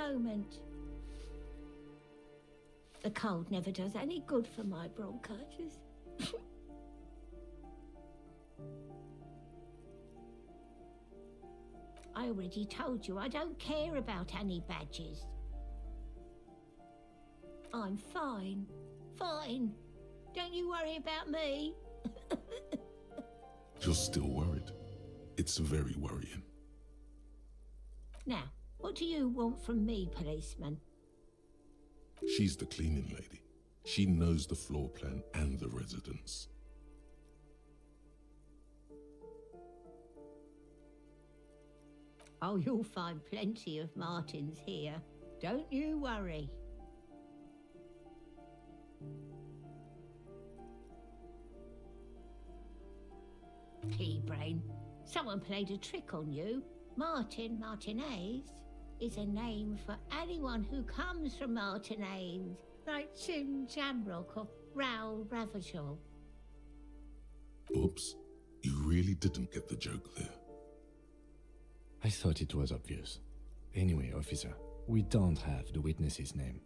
moment. The cold never does any good for my bronchitis. I already told you I don't care about any badges. I'm fine. Fine. Don't you worry about me. You're still worried. It's very worrying. Now, what do you want from me, policeman? She's the cleaning lady. She knows the floor plan and the residence. Oh, you'll find plenty of Martins here. Don't you worry. Pea-brain, someone played a trick on you. Martinez is a name for anyone who comes from Martinez, like Sim Jamrock or Raoul Ravachol. Oops, you really didn't get the joke there. I thought it was obvious. Anyway, officer, we don't have the witness's name.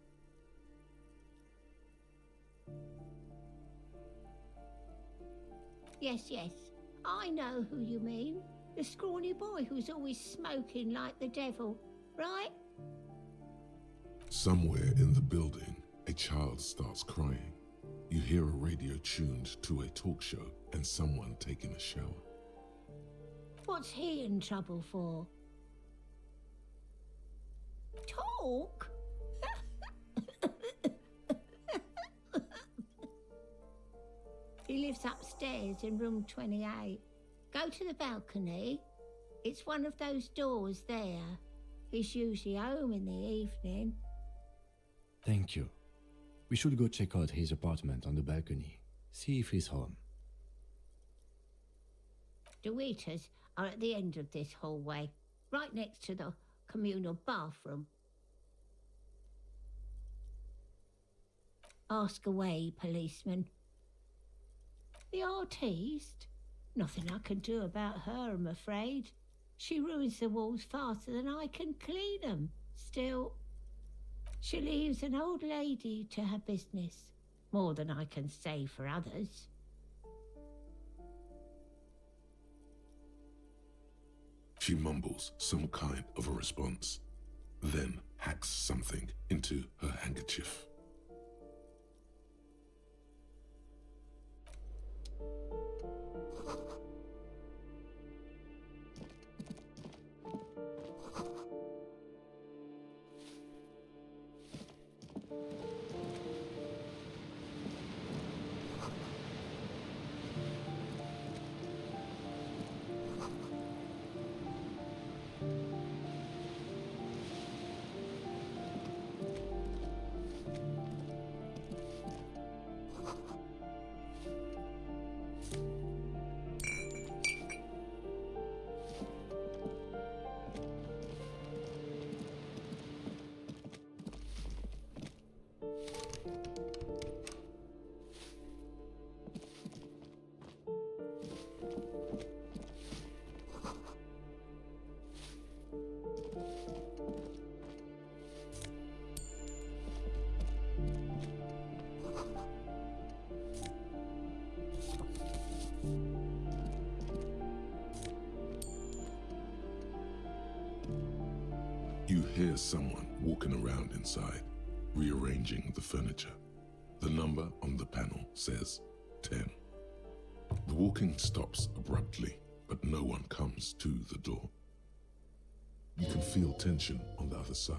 Yes, I know who you mean. The scrawny boy who's always smoking like the devil, right? Somewhere in the building, a child starts crying. You hear a radio tuned to a talk show and someone taking a shower. What's he in trouble for? Talk? He lives upstairs in room 28. Go to the balcony. It's one of those doors there. He's usually home in the evening. Thank you. We should go check out his apartment on the balcony. See if he's home. The waiters are at the end of this hallway, right next to the communal bathroom. Ask away, policeman. The artiste? Nothing I can do about her, I'm afraid. She ruins the walls faster than I can clean them. Still, she leaves an old lady to her business. More than I can say for others. She mumbles some kind of a response, then hacks something into her handkerchief. You hear someone walking around inside, rearranging the furniture. The number on the panel says 10. The walking stops abruptly, but no one comes to the door. You can feel tension on the other side.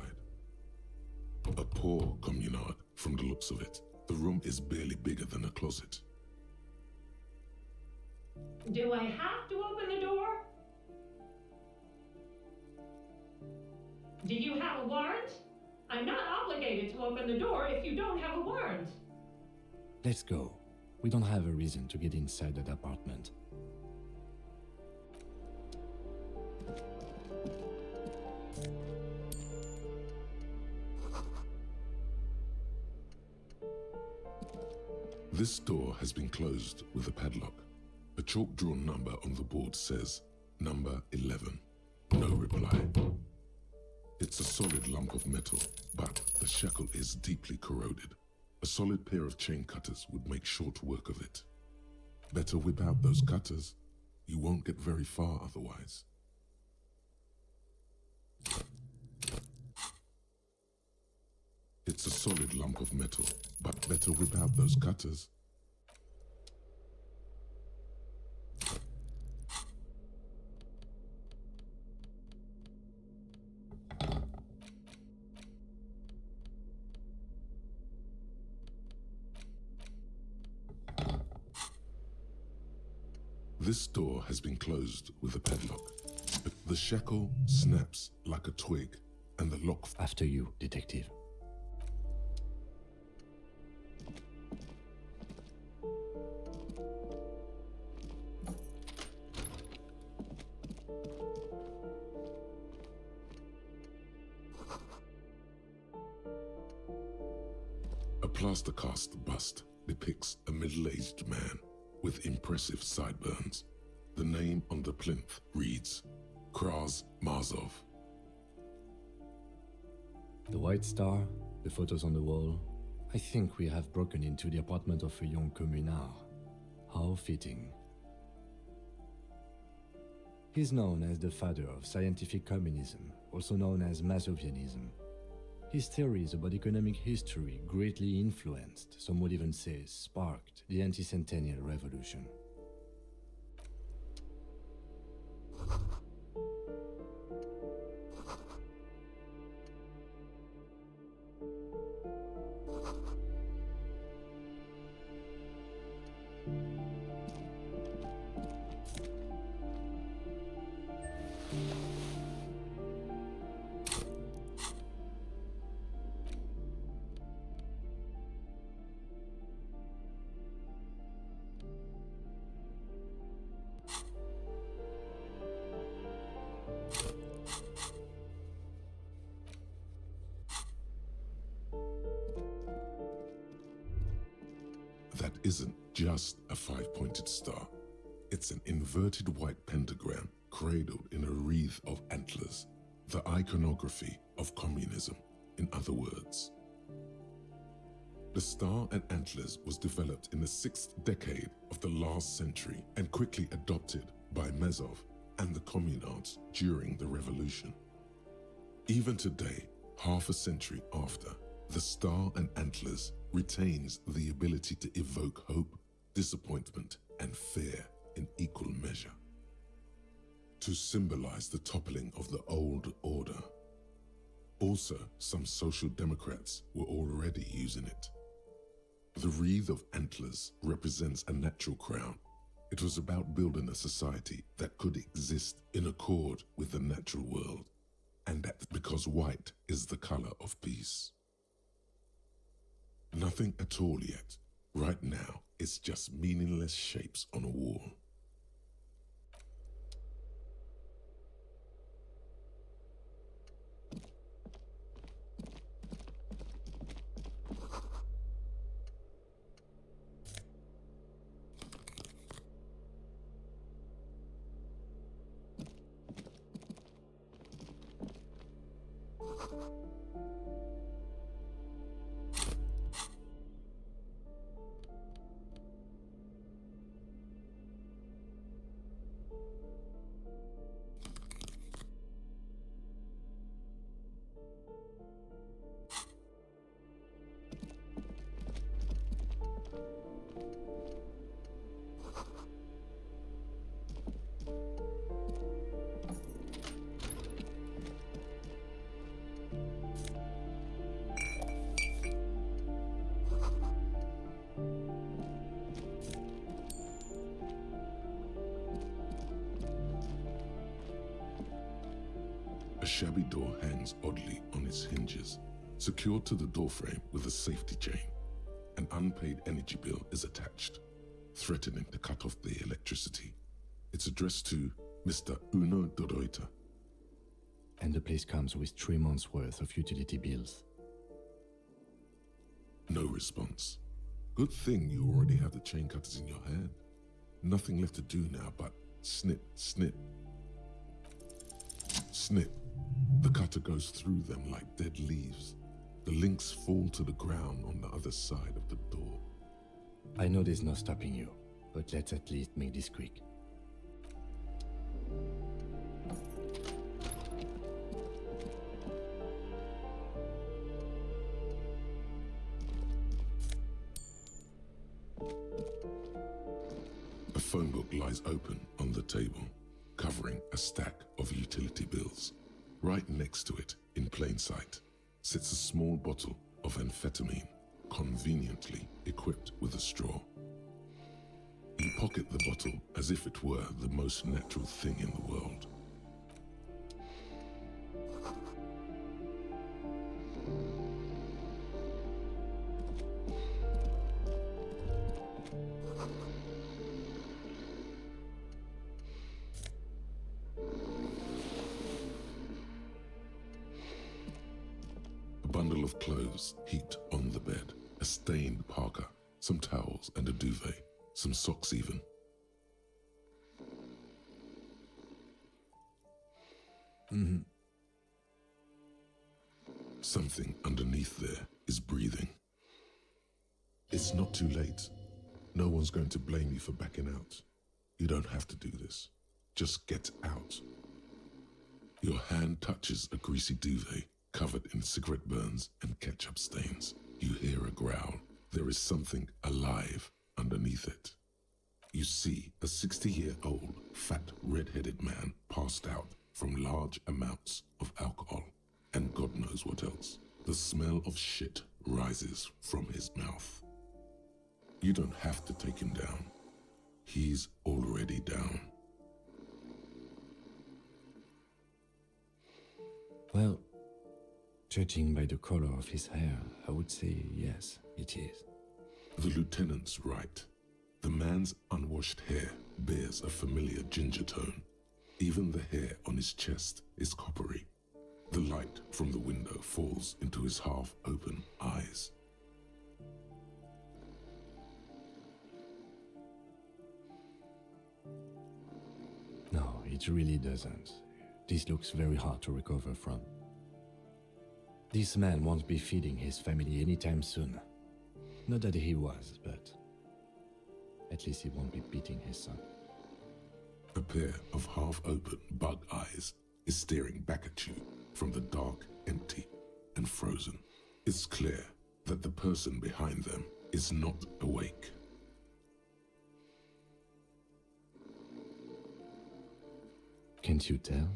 A poor communard from the looks of it. The room is barely bigger than a closet. Do I have to open the door? Do you have a warrant? I'm not obligated to open the door if you don't have a warrant. Let's go. We don't have a reason to get inside that apartment. This door has been closed with a padlock. A chalk-drawn number on the board says, number 11. No reply. It's a solid lump of metal, but the shackle is deeply corroded. A solid pair of chain cutters would make short work of it. Better whip out those cutters. You won't get very far otherwise. It's a solid lump of metal, but better whip out those cutters. This door has been closed with a padlock. The shackle snaps like a twig, and the lock... After you, detective. A plaster cast bust depicts a middle-aged man with impressive sideburns. The name on the plinth reads Kraz Marzov. The White Star, the photos on the wall. I think we have broken into the apartment of a young communard. How fitting. He's known as the father of scientific communism, also known as Mazovianism. His theories about economic history greatly influenced, some would even say sparked, the anti-centennial revolution. That isn't just a five-pointed star. It's an inverted white pentagram cradled in a wreath of antlers, the iconography of communism, in other words. The star and antlers was developed in the 6th decade of the last century and quickly adopted by Mazov and the communards during the revolution. Even today, half a century after, the star and antlers retains the ability to evoke hope, disappointment, and fear in equal measure, to symbolize the toppling of the old order. Also, some social democrats were already using it. The wreath of antlers represents a natural crown. It was about building a society that could exist in accord with the natural world, and that because white is the color of peace. Nothing at all yet. Right now, it's just meaningless shapes on a wall. A shabby door hangs oddly on its hinges, secured to the doorframe with a safety chain. An unpaid energy bill is attached, threatening to cut off the electricity. It's addressed to Mr. Uno de Reuter. And the place comes with 3 months' worth of utility bills. No response. Good thing you already have the chain cutters in your hand. Nothing left to do now but snip, snip, snip. The cutter goes through them like dead leaves. The links fall to the ground on the other side of the door. I know there's no stopping you, but let's at least make this quick. A phone book lies open on the table, covering a stack of utility bills. Right next to it, in plain sight, sits a small bottle of amphetamine, conveniently equipped with a straw. You pocket the bottle as if it were the most natural thing in the world. A bundle of clothes heaped on the bed, a stained parka, some towels and a duvet, some socks even. Something underneath there is breathing. It's not too late. No one's going to blame you for backing out. You don't have to do this. Just get out. Your hand touches a greasy duvet covered in cigarette burns and ketchup stains. You hear a growl. There is something alive underneath it. You see a 60-year-old, fat, red-headed man passed out from large amounts of alcohol and God knows what else. The smell of shit rises from his mouth. You don't have to take him down. He's already down. Well, judging by the color of his hair, I would say yes, it is. The lieutenant's right. The man's unwashed hair bears a familiar ginger tone. Even the hair on his chest is coppery. The light from the window falls into his half-open eyes. No, it really doesn't. This looks very hard to recover from. This man won't be feeding his family anytime soon. Not that he was, but at least he won't be beating his son. A pair of half-open bug eyes is staring back at you from the dark, empty, and frozen. It's clear that the person behind them is not awake. Can't you tell?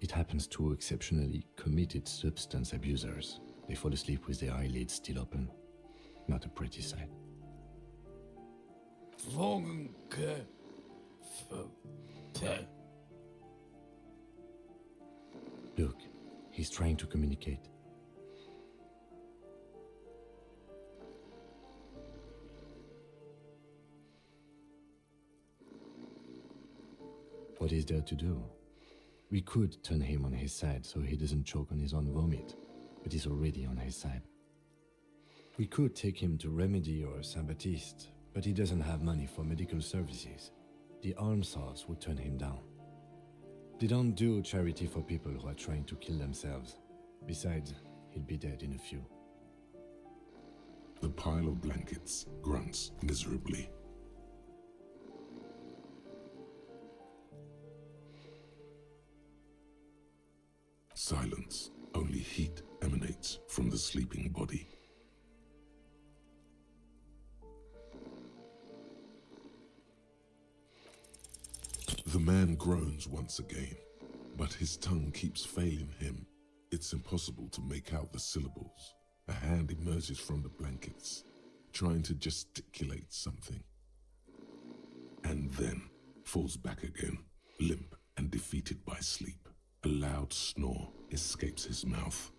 It happens to exceptionally committed substance abusers. They fall asleep with their eyelids still open. Not a pretty sight. Look, he's trying to communicate. What is there to do? We could turn him on his side so he doesn't choke on his own vomit, but he's already on his side. We could take him to Remedy or Saint-Baptiste, but he doesn't have money for medical services. The almshouse would turn him down. They don't do charity for people who are trying to kill themselves. Besides, he'll be dead in a few. The pile of blankets grunts miserably. Silence. Only heat emanates from the sleeping body. The man groans once again, but his tongue keeps failing him. It's impossible to make out the syllables. A hand emerges from the blankets, trying to gesticulate something, and then falls back again, limp and defeated by sleep. A loud snore escapes his mouth.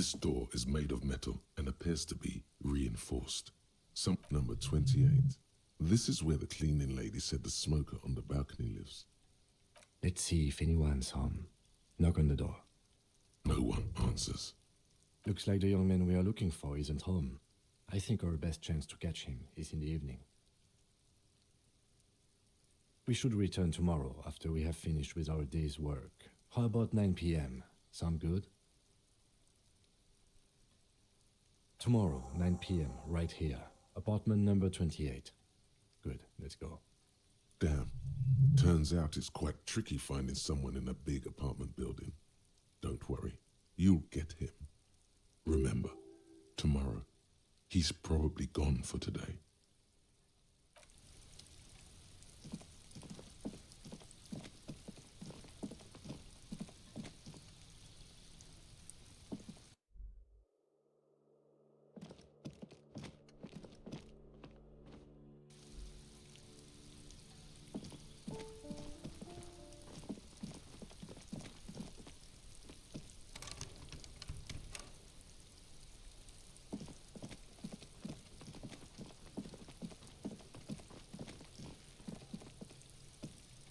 This door is made of metal and appears to be reinforced. Number 28. This is where the cleaning lady said the smoker on the balcony lives. Let's see if anyone's home. Knock on the door. No one answers. Looks like the young man we are looking for isn't home. I think our best chance to catch him is in the evening. We should return tomorrow after we have finished with our day's work. How about 9 p.m.? Sound good? Tomorrow, 9 p.m., right here. Apartment number 28. Good, let's go. Damn. Turns out it's quite tricky finding someone in a big apartment building. Don't worry. You'll get him. Remember, tomorrow, he's probably gone for today.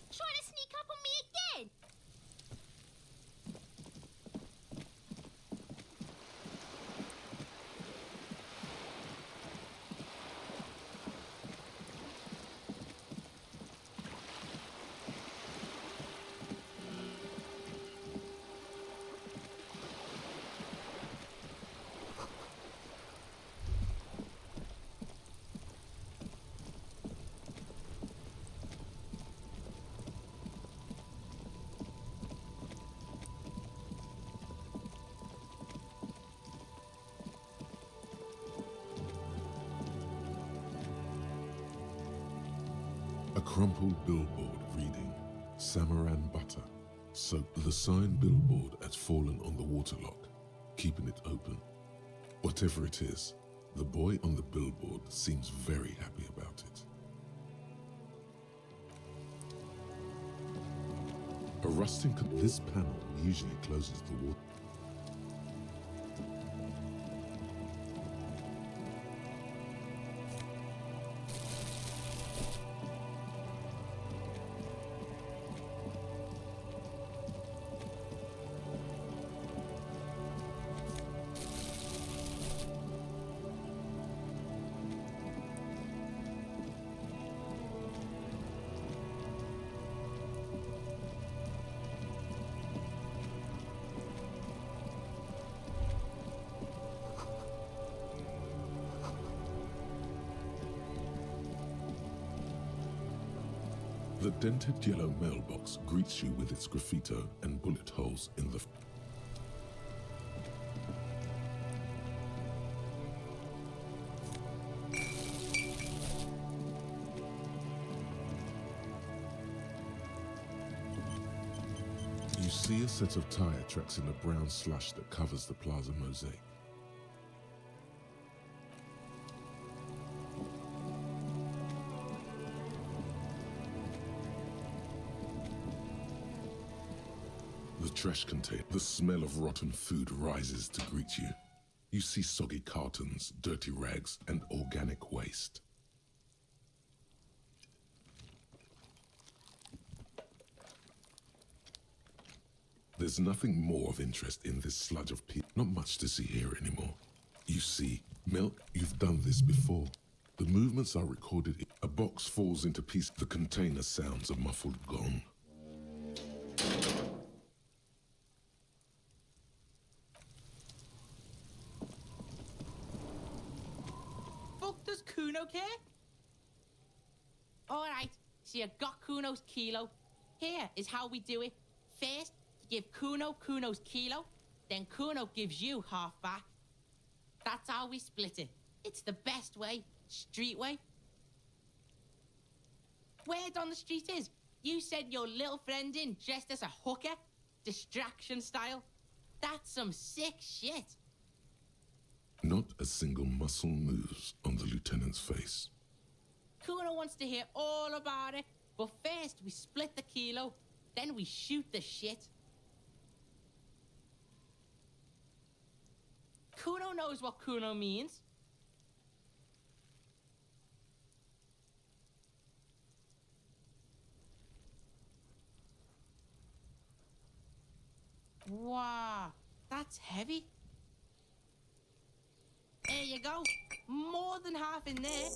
Trying to sneak up on me again? A crumpled billboard reading Samaran Butter. So the sign billboard has fallen on the waterlock, keeping it open. Whatever it is, the boy on the billboard seems very happy about it. A rusting this panel usually closes the water. The dented yellow mailbox greets you with its graffito and bullet holes in the... You see a set of tire tracks in the brown slush that covers the plaza mosaic. The trash container. The smell of rotten food rises to greet you. You see soggy cartons, dirty rags, and organic waste. There's nothing more of interest in this sludge of pee. Not much to see here anymore. You see, milk, you've done this before. The movements are recorded. A box falls into pieces. The container sounds a muffled gong. Fuck does Kuno care? Alright, so you got Kuno's kilo. Here is how we do it. First, you give Kuno Kuno's kilo, then Kuno gives you half back. That's how we split it. It's the best way, street way. Word on the street is, you sent your little friend in dressed as a hooker, distraction style. That's some sick shit. Not a single muscle moves on the lieutenant's face. Kuno wants to hear all about it, but first we split the kilo, then we shoot the shit. Kuno knows what Kuno means. Wow, that's heavy. There you go. More than half in there.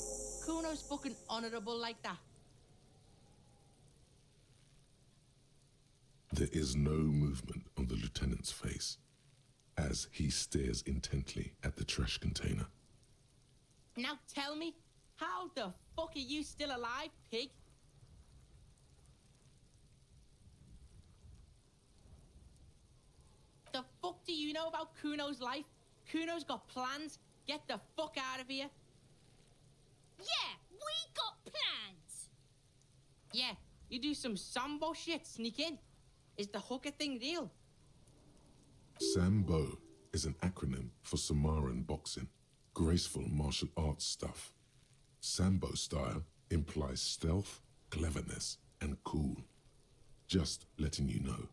Kuno's fucking honourable like that. There is no movement on the lieutenant's face as he stares intently at the trash container. Now tell me, how the fuck are you still alive, pig? The fuck do you know about Kuno's life? Kuno's got plans. Get the fuck out of here. Yeah, we got plans. Yeah, you do some Sambo shit, sneak in. Is the hooker thing real? Sambo is an acronym for Samaran boxing, graceful martial arts stuff. Sambo style implies stealth, cleverness, and cool. Just letting you know.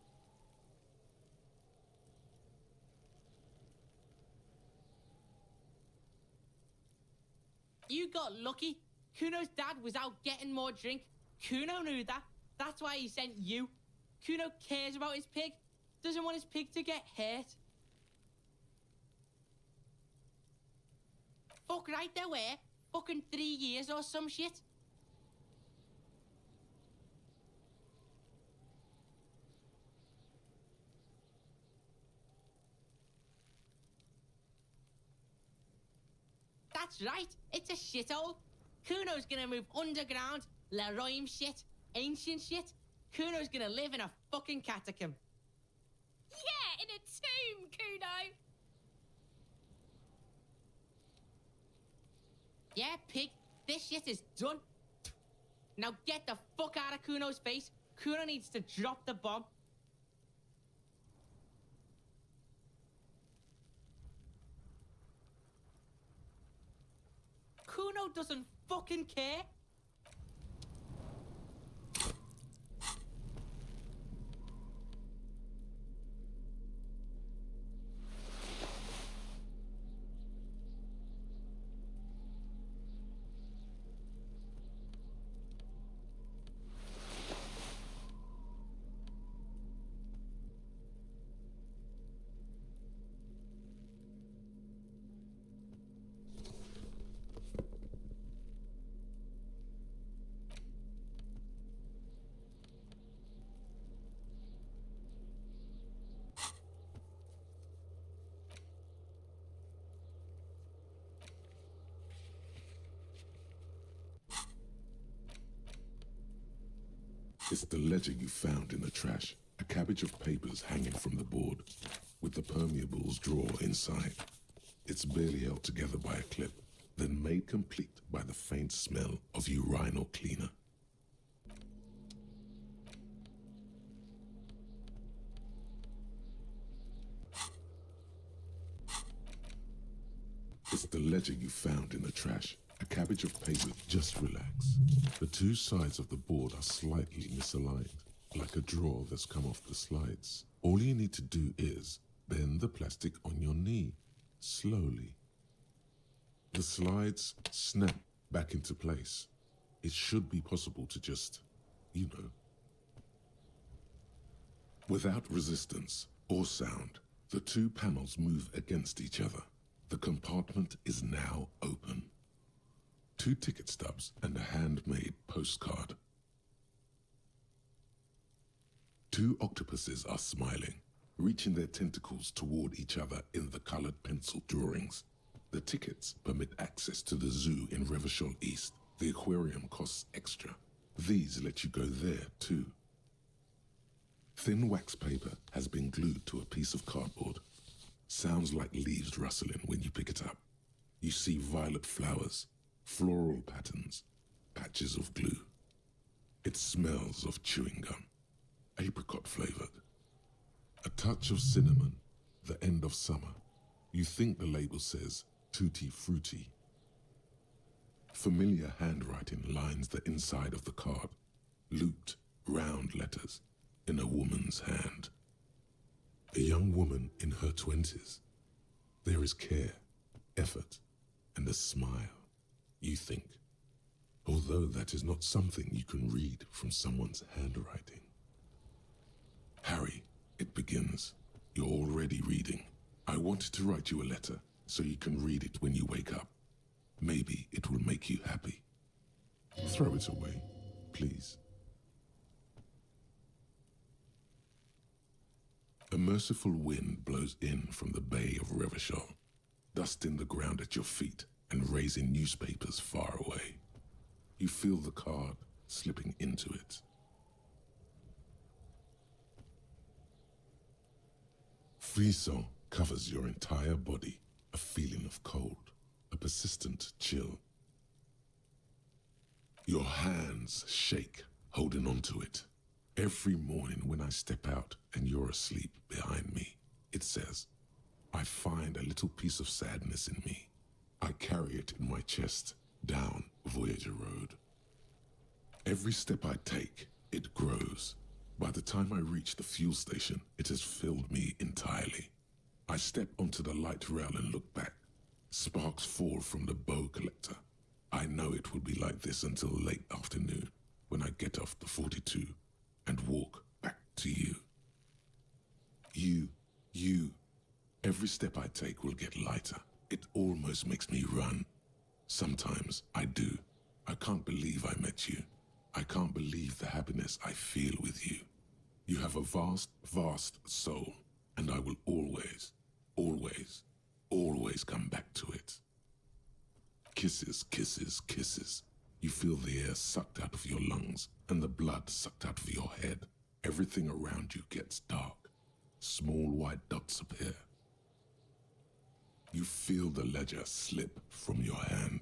You got lucky. Kuno's dad was out getting more drink. Kuno knew that. That's why he sent you. Kuno cares about his pig. Doesn't want his pig to get hurt. Fuck right there, where? Fucking 3 years or some shit. That's right, it's a shithole. Kuno's gonna move underground, Leroy shit, ancient shit. Kuno's gonna live in a fucking catacomb. Yeah, in a tomb, Kuno. Yeah, pig, this shit is done. Now get the fuck out of Kuno's face. Kuno needs to drop the bomb. Kuno doesn't fucking care. It's the ledger you found in the trash. A cabbage of papers hanging from the board, with the permeables drawer inside. It's barely held together by a clip, then made complete by the faint smell of urinal cleaner. It's the ledger you found in the trash. A cabbage of paper. Just relax. The two sides of the board are slightly misaligned, like a drawer that's come off the slides. All you need to do is bend the plastic on your knee, slowly. The slides snap back into place. It should be possible to just, Without resistance or sound, the two panels move against each other. The compartment is now open. 2 ticket stubs and a handmade postcard. 2 octopuses are smiling, reaching their tentacles toward each other in the colored pencil drawings. The tickets permit access to the zoo in Revachol East. The aquarium costs extra. These let you go there too. Thin wax paper has been glued to a piece of cardboard. Sounds like leaves rustling when you pick it up. You see violet flowers, floral patterns, patches of glue. It smells of chewing gum, apricot flavored. A touch of cinnamon, the end of summer. You think the label says tutti frutti. Familiar handwriting lines the inside of the card, looped, round letters in a woman's hand. A young woman in her 20s. There is care, effort, and a smile, you think, although that is not something you can read from someone's handwriting. Harry, it begins. You're already reading. I wanted to write you a letter so you can read it when you wake up. Maybe it will make you happy. Throw it away, please. A merciful wind blows in from the Bay of Revachol, dusting the ground at your feet and raising newspapers far away. You feel the card slipping into it. Frisson covers your entire body, a feeling of cold, a persistent chill. Your hands shake, holding onto it. Every morning when I step out and you're asleep behind me, it says, I find a little piece of sadness in me. I carry it in my chest, down Voyager Road. Every step I take, it grows. By the time I reach the fuel station, it has filled me entirely. I step onto the light rail and look back. Sparks fall from the bow collector. I know it will be like this until late afternoon, when I get off the 42 and walk back to you. You. Every step I take will get lighter. It almost makes me run. Sometimes I do. I can't believe I met you. I can't believe the happiness I feel with you. You have a vast, vast soul, and I will always, always, always come back to it. Kisses, kisses, kisses. You feel the air sucked out of your lungs and the blood sucked out of your head. Everything around you gets dark. Small white dots appear. You feel the ledger slip from your hand.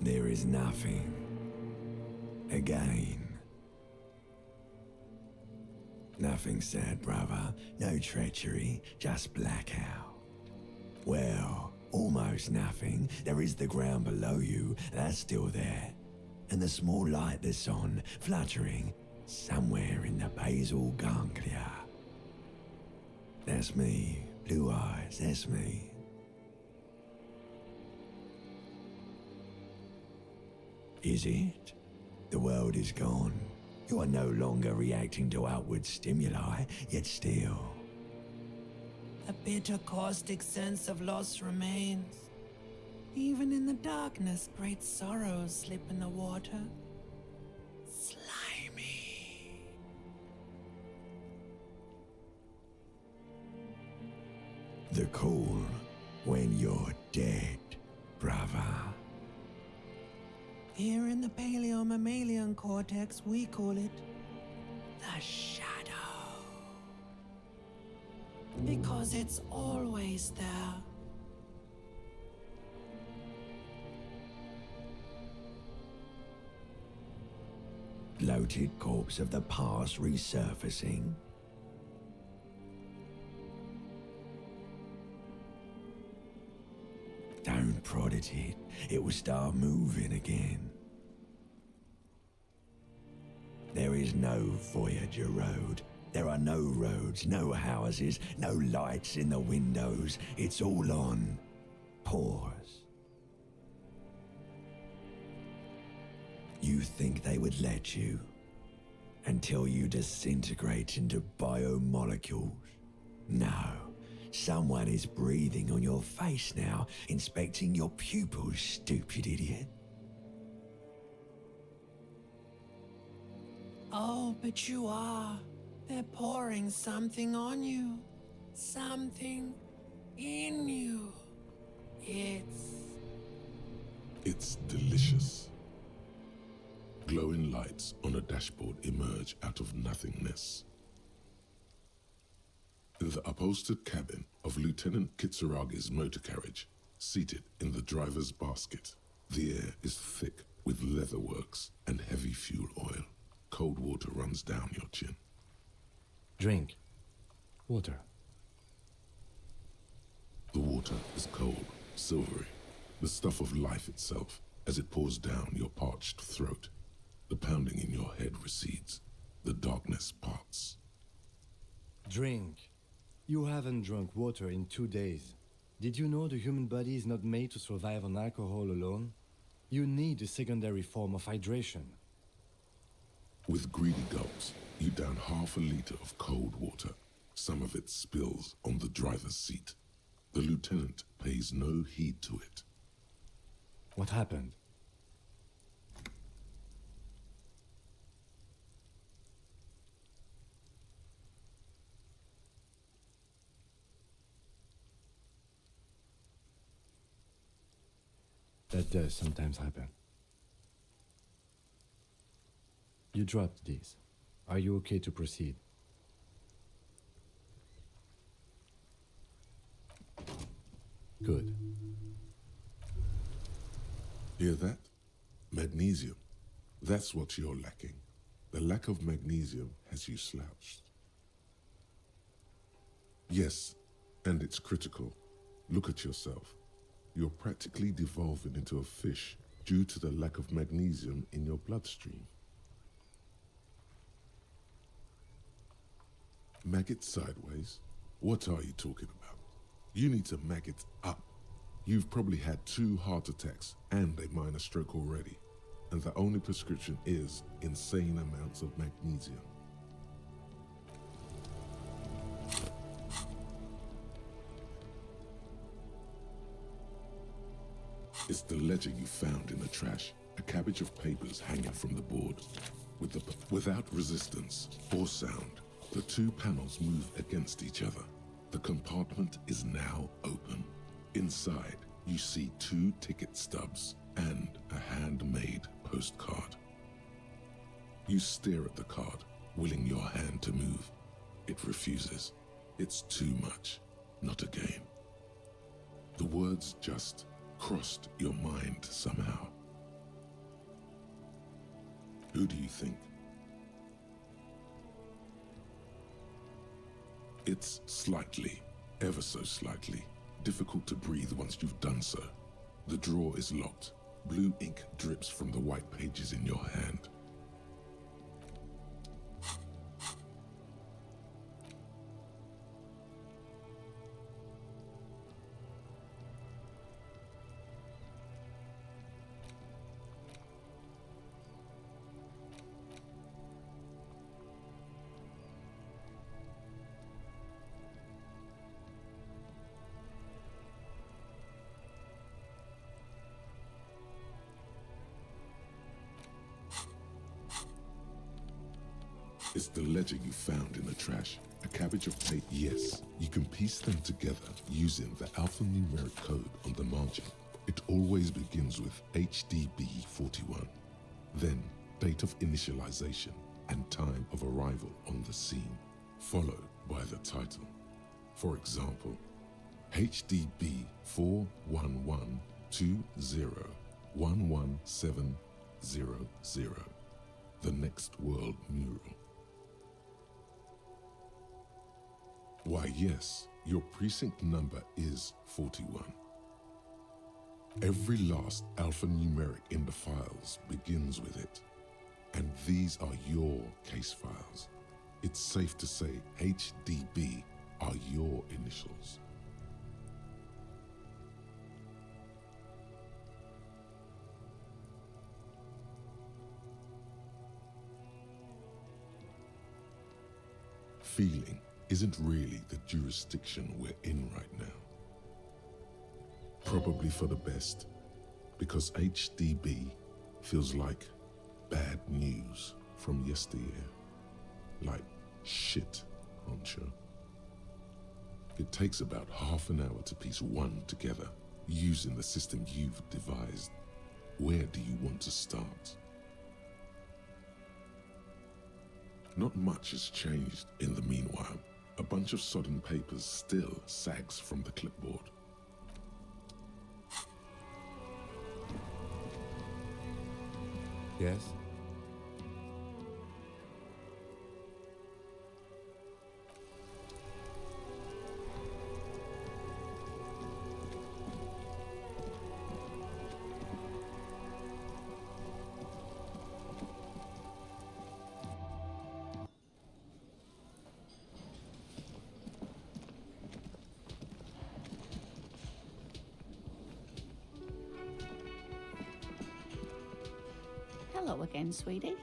There is nothing. Again. Nothing sad, brother. No treachery, just blackout. Well, almost nothing. There is the ground below you, that's still there. And the small light that's on, fluttering, somewhere in the basal ganglia. That's me. Blue eyes, that's me. Is it? The world is gone. You are no longer reacting to outward stimuli, yet still. A bitter, caustic sense of loss remains. Even in the darkness, great sorrows slip in the water. Slimy. The call when you're dead, brother. Here in the paleo-mammalian cortex, we call it the shadow. Because it's always there. Bloated corpse of the past resurfacing. Don't prod at it. It will start moving again. There is no Voyager Road. There are no roads, no houses, no lights in the windows. It's all on pause. You think they would let you until you disintegrate into biomolecules? No. Someone is breathing on your face now, inspecting your pupils, stupid idiot. Oh, but you are. They're pouring something on you. Something in you. It's delicious. Glowing lights on a dashboard emerge out of nothingness. The upholstered cabin of Lieutenant Kitsuragi's motor carriage seated in the driver's basket. The air is thick with leatherworks and heavy fuel oil. Cold water runs down your chin. Drink. Water. The water is cold, silvery, the stuff of life itself as it pours down your parched throat. The pounding in your head recedes. The darkness parts. Drink. You haven't drunk water in 2 days. Did you know the human body is not made to survive on alcohol alone? You need a secondary form of hydration. With greedy gulps, you down half a liter of cold water. Some of it spills on the driver's seat. The lieutenant pays no heed to it. What happened? That does sometimes happen. You dropped these. Are you okay to proceed? Good. Hear that? Magnesium. That's what you're lacking. The lack of magnesium has you slouched. Yes, and it's critical. Look at yourself. You're practically devolving into a fish due to the lack of magnesium in your bloodstream. Maggot sideways? What are you talking about? You need to maggot up. You've probably had 2 heart attacks and a minor stroke already, and the only prescription is insane amounts of magnesium. It's the ledger you found in the trash, a cabbage of papers hanging from the board. Without resistance or sound, the 2 panels move against each other. The compartment is now open. Inside, you see 2 ticket stubs and a handmade postcard. You stare at the card, willing your hand to move. It refuses. It's too much, not a game. The words just crossed your mind somehow. Who do you think? It's slightly, ever so slightly, difficult to breathe once you've done so. The drawer is locked. Blue ink drips from the white pages in your hand. It's the ledger you found in the trash. A cabbage of tape. Yes, you can piece them together using the alphanumeric code on the margin. It always begins with HDB 41. Then, date of initialization and time of arrival on the scene, followed by the title. For example, HDB 41120111700, the next world mural. Why, yes, your precinct number is 41. Every last alphanumeric in the files begins with it, and these are your case files. It's safe to say HDB are your initials. Feeling isn't really the jurisdiction we're in right now. Probably for the best, because HDB feels like bad news from yesteryear. Like shit, honcho. It takes about half an hour to piece one together, using the system you've devised. Where do you want to start? Not much has changed in the meanwhile. A bunch of sodden papers still sags from the clipboard. Yes? Hello again, sweetie.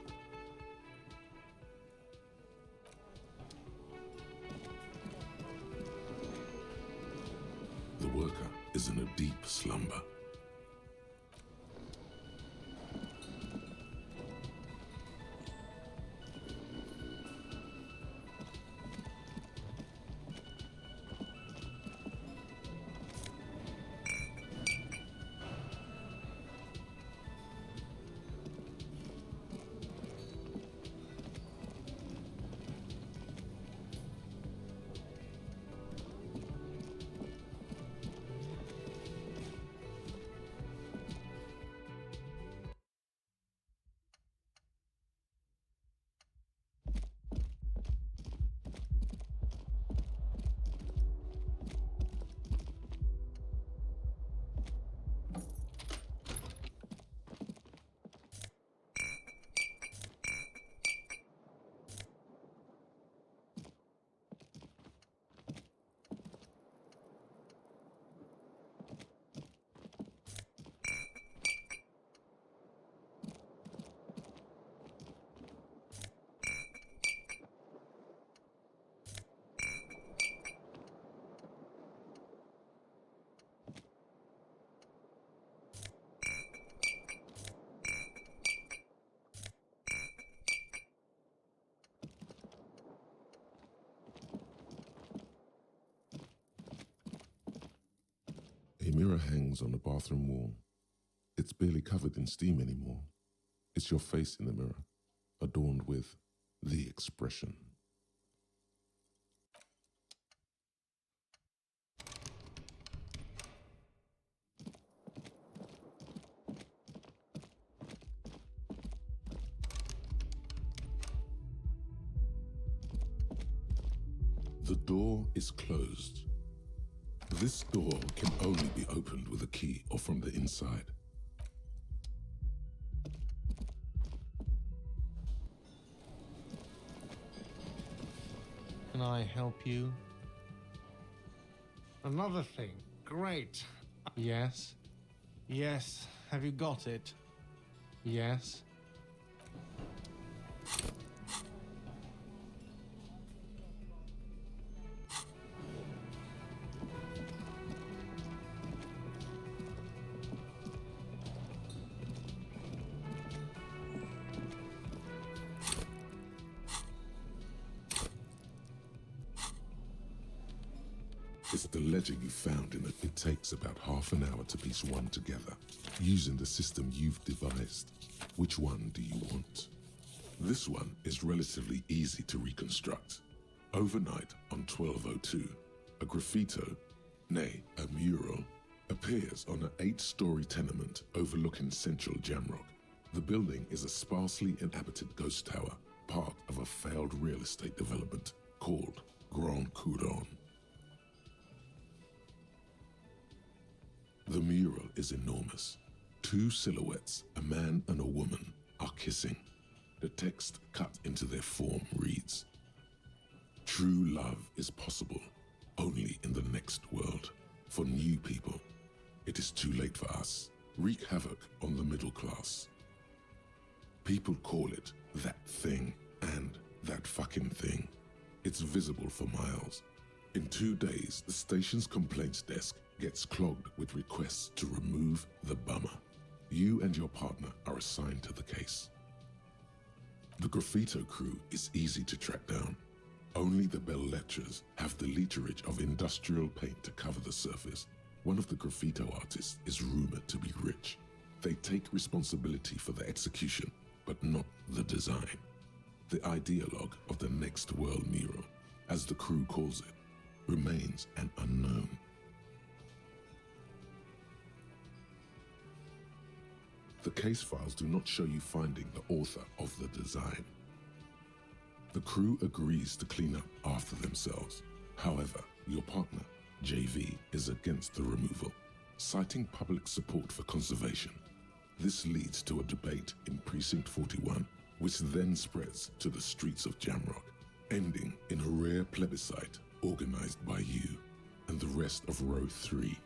The worker is in a deep slumber. A mirror hangs on the bathroom wall. It's barely covered in steam anymore. It's your face in the mirror, adorned with the expression. The door is closed. This door can only be opened with a key or from the inside. Can I help you? Another thing. Great. Yes. Yes. Have you got it? Yes. It's the ledger you found in it. It takes about half an hour to piece one together, using the system you've devised. Which one do you want? This one is relatively easy to reconstruct. Overnight on 1202, a graffito, nay, a mural, appears on an 8-story tenement overlooking central Jamrock. The building is a sparsely inhabited ghost tower, part of a failed real estate development called Grand Couronne. The mural is enormous. 2 silhouettes, a man and a woman, are kissing. The text cut into their form reads, "True love is possible only in the next world. For new people, it is too late for us. Wreak havoc on the middle class." People call it that thing and that fucking thing. It's visible for miles. In 2 days, the station's complaints desk gets clogged with requests to remove the bummer. You and your partner are assigned to the case. The graffito crew is easy to track down. Only the bell lectures have the literage of industrial paint to cover the surface. One of the graffito artists is rumored to be rich. They take responsibility for the execution, but not the design. The ideologue of the next world mural, as the crew calls it, remains an unknown. The case files do not show you finding the author of the design. The crew agrees to clean up after themselves. However, your partner, JV, is against the removal, citing public support for conservation. This leads to a debate in Precinct 41, which then spreads to the streets of Jamrock, ending in a rare plebiscite organized by you and the rest of Row 3.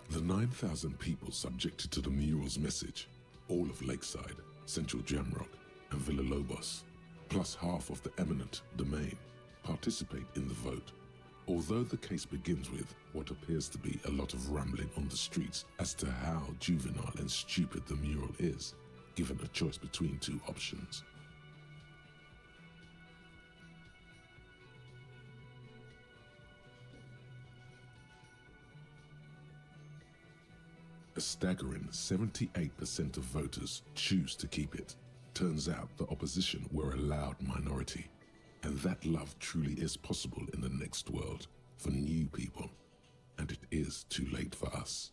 The 9,000 people subjected to the mural's message, all of Lakeside, Central Jamrock, and Villalobos, plus half of the eminent domain, participate in the vote. Although the case begins with what appears to be a lot of rambling on the streets as to how juvenile and stupid the mural is, given a choice between two options. A staggering 78% of voters choose to keep it. Turns out the opposition were a loud minority, and that love truly is possible in the next world for new people, and it is too late for us.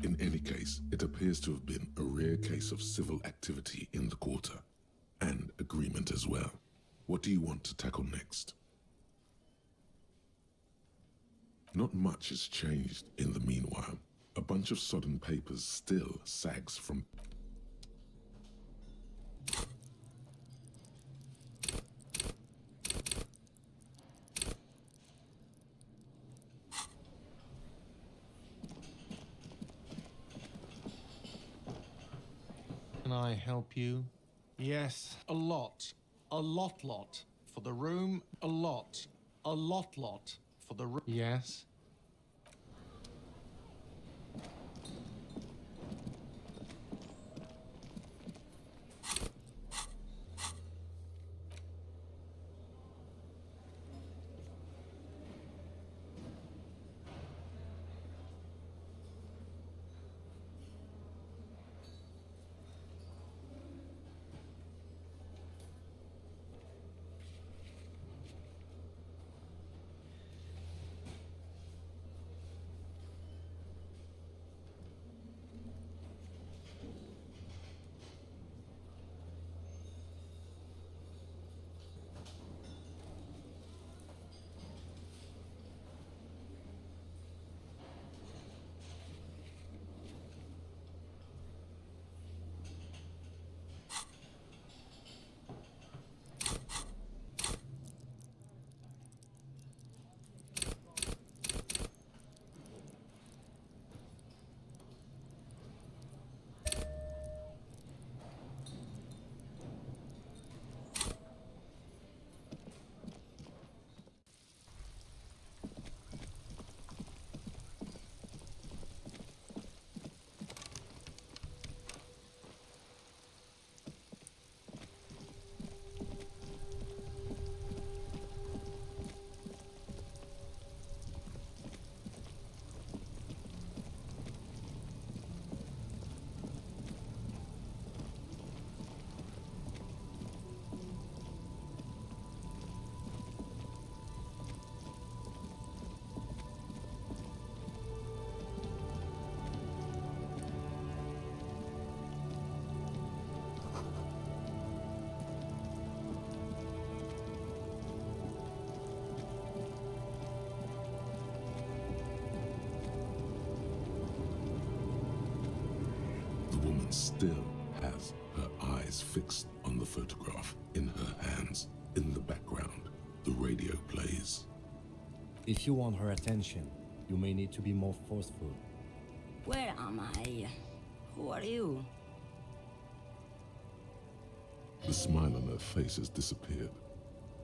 In any case, it appears to have been a rare case of civil activity in the quarter, and agreement as well. What do you want to tackle next? Not much has changed in the meanwhile. A bunch of sodden papers still sags from... Can I help you? Yes, a lot. A lot. For the room, a lot. A lot. For the room. Yes. Still has her eyes fixed on the photograph in her hands. In the background, the radio plays. If you want her attention, you may need to be more forceful. Where am I? Who are you? The smile on her face has disappeared,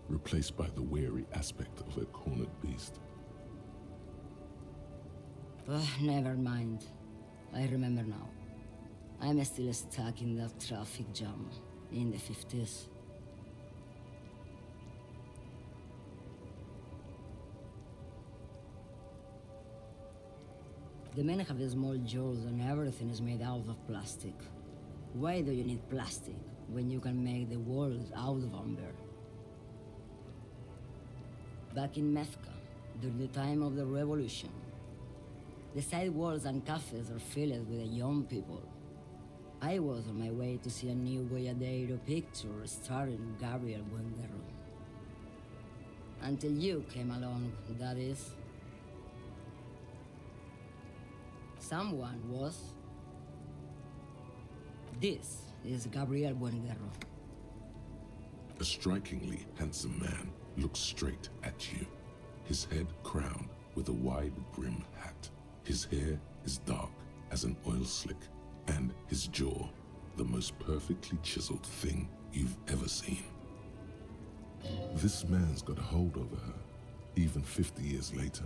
replaced by the wary aspect of a cornered beast. Never mind. I remember now. I'm still stuck in that traffic jam in the 50s. The men have small jaws and everything is made out of plastic. Why do you need plastic when you can make the walls out of amber? Back in Mecca, during the time of the revolution, the side walls and cafes are filled with young people. I was on my way to see a new Boyadero picture starring Gabriel Buenguerro. Until you came along, that is. Someone was. This is Gabriel Buenguerro. A strikingly handsome man looks straight at you, his head crowned with a wide brim hat. His hair is dark as an oil slick, and his jaw the most perfectly chiseled thing you've ever seen. This man's got a hold over her, even 50 years later.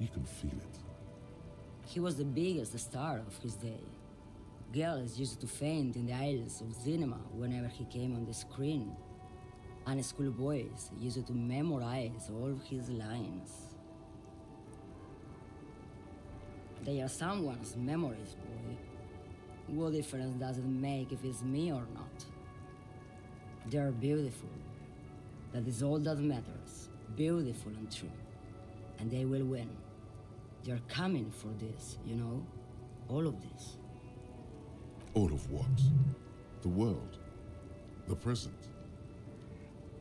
You can feel it. He was the biggest star of his day. Girls used to faint in the aisles of cinema whenever he came on the screen, and schoolboys used to memorize all his lines. They are someone's memories, boy. What difference does it make if it's me or not? They're beautiful. That is all that matters. Beautiful and true. And they will win. They're coming for this, you know? All of this. All of what? The world? The present?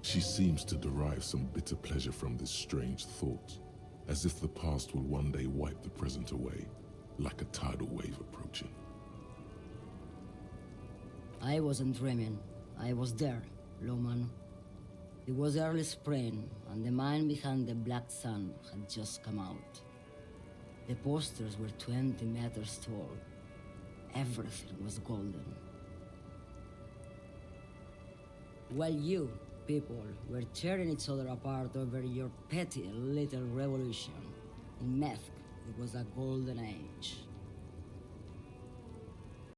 She seems to derive some bitter pleasure from this strange thought, as if the past will one day wipe the present away, like a tidal wave approaching. I wasn't dreaming. I was there, Lawman. It was early spring, and the man behind the black sun had just come out. The posters were 20 meters tall. Everything was golden. While you, people, were tearing each other apart over your petty little revolution, in Meth, it was a golden age.